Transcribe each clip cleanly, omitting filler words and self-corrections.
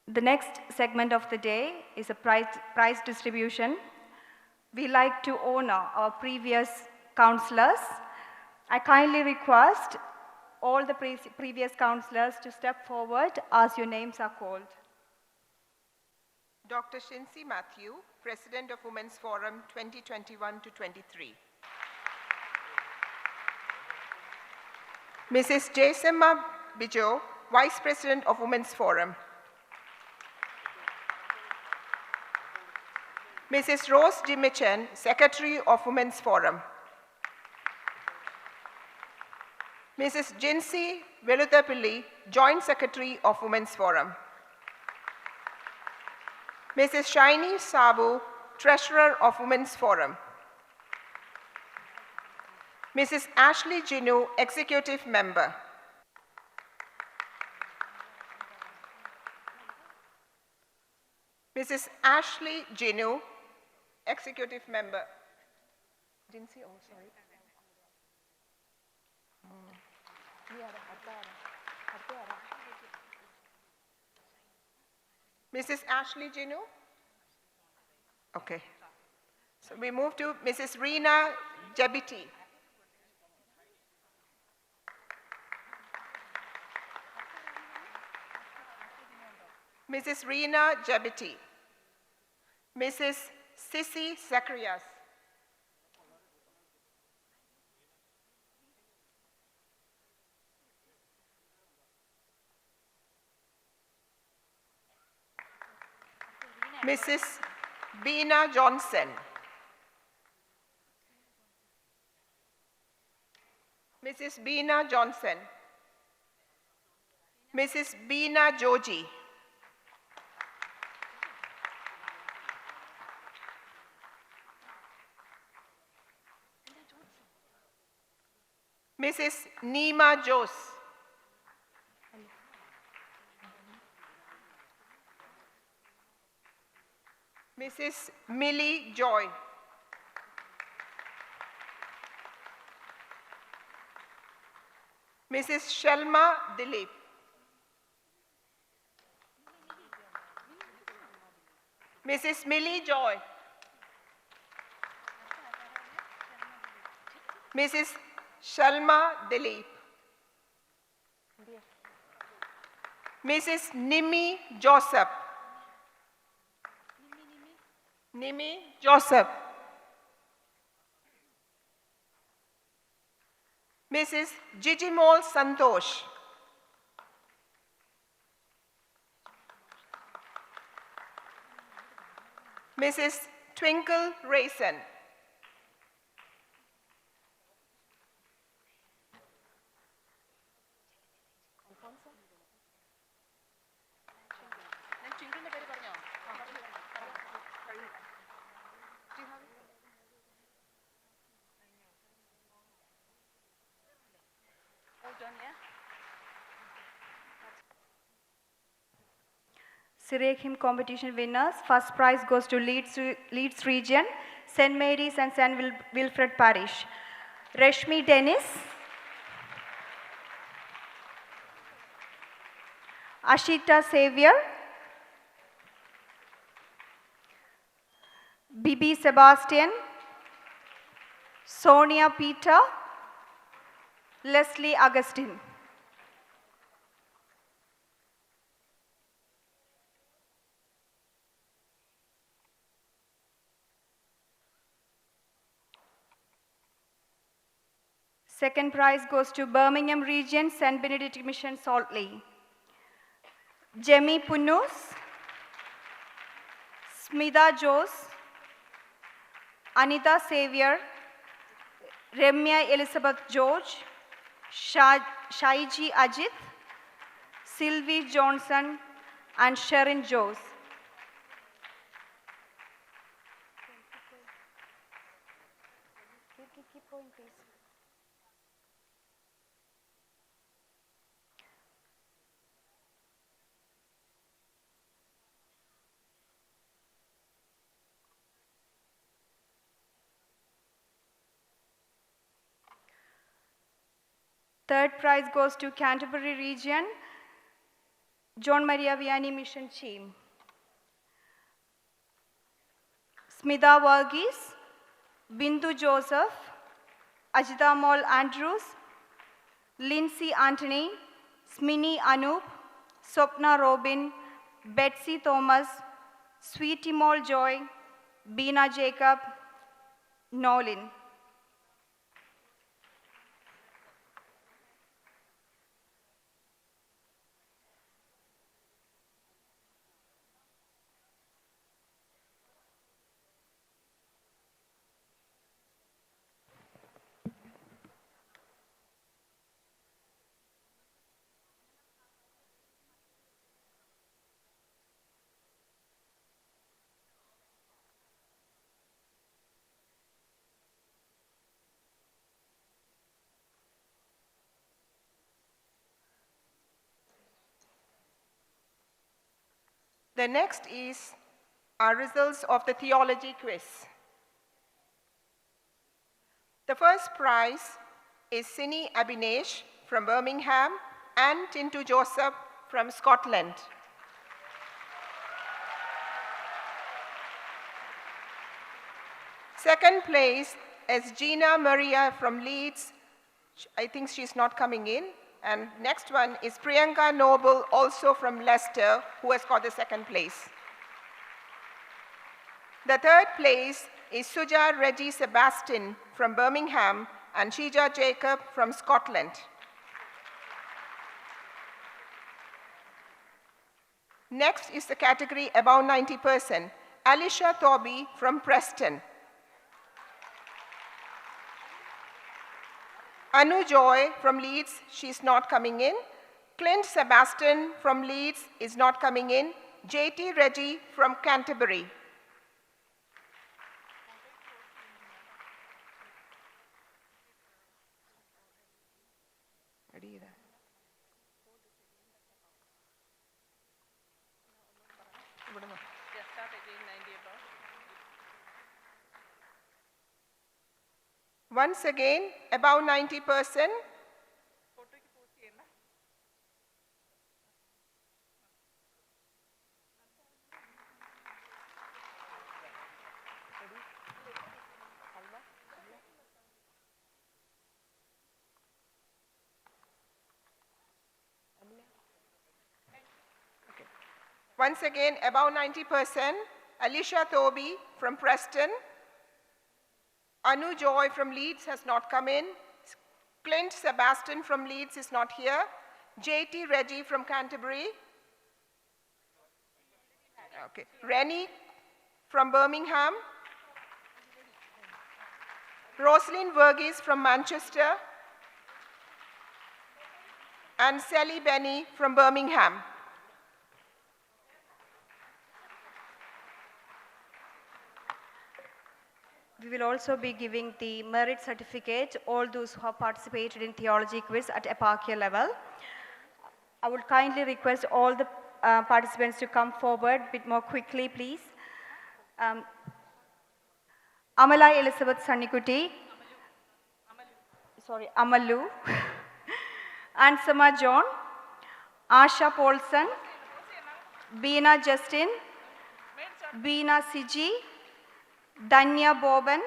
The next segment of the day is a prize distribution. We like to honor our previous counselors. I kindly request all the previous counselors to step forward as your names are called. Dr. Shinsi Matthew, President of Women's Forum 2021 to 23. Mrs. Jaisema Bijo, Vice President of Women's Forum. Mrs. Rose Dimichen, Secretary of Women's Forum. Mrs. Jinsi Veluthapilli, Joint Secretary of Women's Forum. Mrs. Shaini Sabu, Treasurer of Women's Forum. Mrs. Ashley Jinu, Executive Member. Mrs. Ashley Jinu, Executive Member. Jinsi, oh, sorry. Mrs. Ashley Jinu? Okay. So we move to Mrs. Reena Jabiti. Mrs. Reena Jabiti. Mrs. Sissy Zacharias. Mrs. Beena Johnson. Mrs. Beena Johnson. Mrs. Beena Joji. Mrs. Neema Jose. Mrs. Millie Joy. Mrs. Shelma Dilip. Mrs. Millie Joy. Mrs. Shalma Dilip. Mrs. Nimi Joseph. Nimi Joseph. Mrs. Jijimol Santosh. Mrs. Twinkle Raisin. Syriac hymn competition winners. First prize goes to Leeds region, St. Mary's and St. Wilfred Parish. Reshmi Dennis, Ashita Xavier, Bibi Sebastian, Sonia Peter, Leslie Augustine. Second prize goes to Birmingham region, St. Benedict Mission, Salt Lake. Jemmy Punus, Smita Jose, Anita Xavier, Remya Elizabeth George, Shaiji Ajit, Sylvie Johnson, and Sharon Jose. Keep going, please. Third prize goes to Canterbury region, John Maria Vianney Mission Team. Smitha Varghese, Bindu Joseph, Ajita Mol Andrews, Lindsay Anthony, Smini Anup, Swapna Robin, Betsy Thomas, Sweetie Mol Joy, Bina Jacob, Nolan. The next is our results of the theology quiz. The first prize is Sini Abhinesh from Birmingham and Tintu Joseph from Scotland. Second place is Gina Maria from Leeds. I think she's not coming in. And next one is Priyanka Noble, also from Leicester, who has got the second place. The third place is Suja Reggie Sebastian from Birmingham and Shija Jacob from Scotland. Next is the category above 90%. Alicia Thoby from Preston. Anu Joy from Leeds, she's not coming in. Clint Sebastian from Leeds is not coming in. JT Reggie from Canterbury. Once again, above 90%. Once again, above 90%, Alicia Thoby from Preston. Anu Joy from Leeds has not come in. Clint Sebastian from Leeds is not here. JT Reggie from Canterbury. Okay. Rennie from Birmingham. Roslyn Verghese from Manchester. And Sally Benny from Birmingham. We will also be giving the merit certificate all those who have participated in theology quiz at eparchial level. I would kindly request all the participants to come forward a bit more quickly, please. Amala Elizabeth Sannikuti. Sorry, Amalu. Ansama John. Asha Paulson. Beena Justin. Beena Siji. Danya Boban,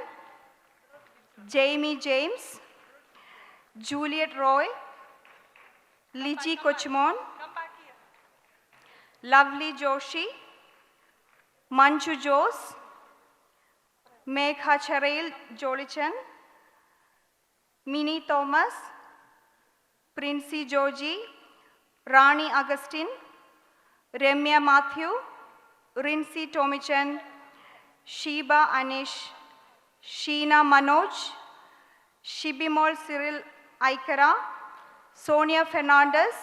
Jamie James, Juliet Roy, Liji Kochmon, Lovely Joshi, Manchu Jose, Megha Charil Jolichan, Minnie Thomas, Princey Joji, Rani Augustine, Remya Matthew, Rinsi Tomichan, Sheba Anish, Sheena Manoj, Shibimol Cyril Aikara, Sonia Fernandez,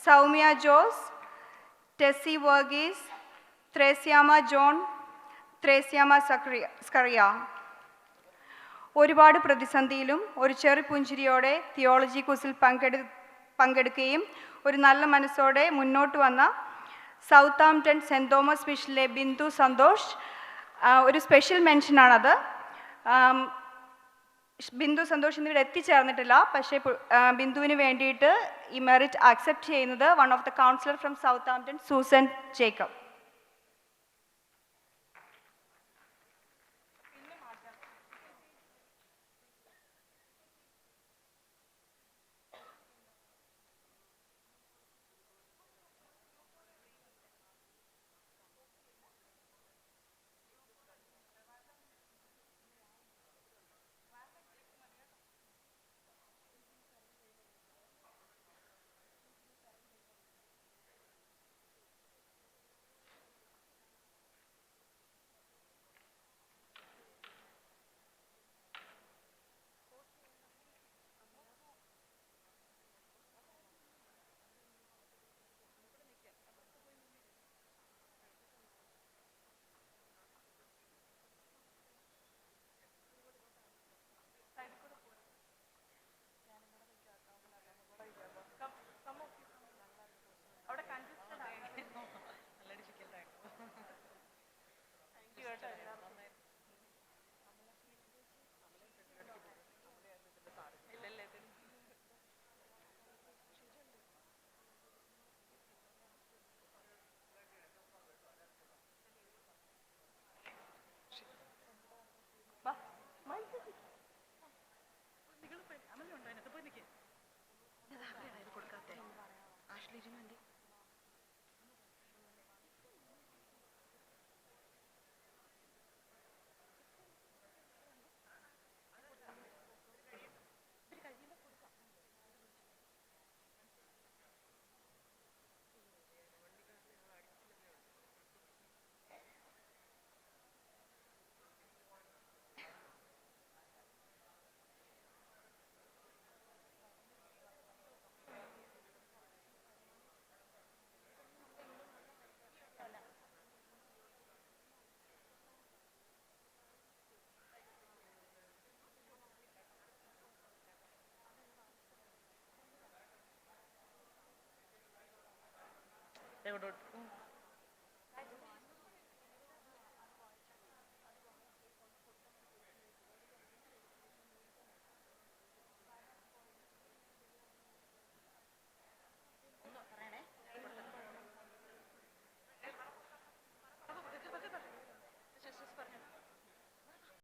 Saumya Jose, Tessie Verghese, Thresiyama John, Thresiyama Skaria. ഒരുപാട് പ്രതിസന്ധിയിലും ഒരു ചെറു പുഞ്ചിരിയോടെ theology ക്വിസിൽ പങ്കെടുക്കുകയും ഒരു നല്ല മനസ്സോടെ മുന്നോട്ട് വന്ന സൗത്താംപ്ടൺ സെൻറ് തോമസ് മിഷനിലെ ബിന്ദു സന്തോഷ് ഒരു സ്പെഷ്യൽ മെൻഷനാണത്. ബിന്ദു സന്തോഷ് എന്നിവിടെ എത്തിച്ചേർന്നിട്ടില്ല. പക്ഷേ ബിന്ദുവിന് വേണ്ടിയിട്ട് ഈ മെറിറ്റ് അക്സെപ്റ്റ് ചെയ്യുന്നത് one of the councillor from Southampton, Susan Jacob.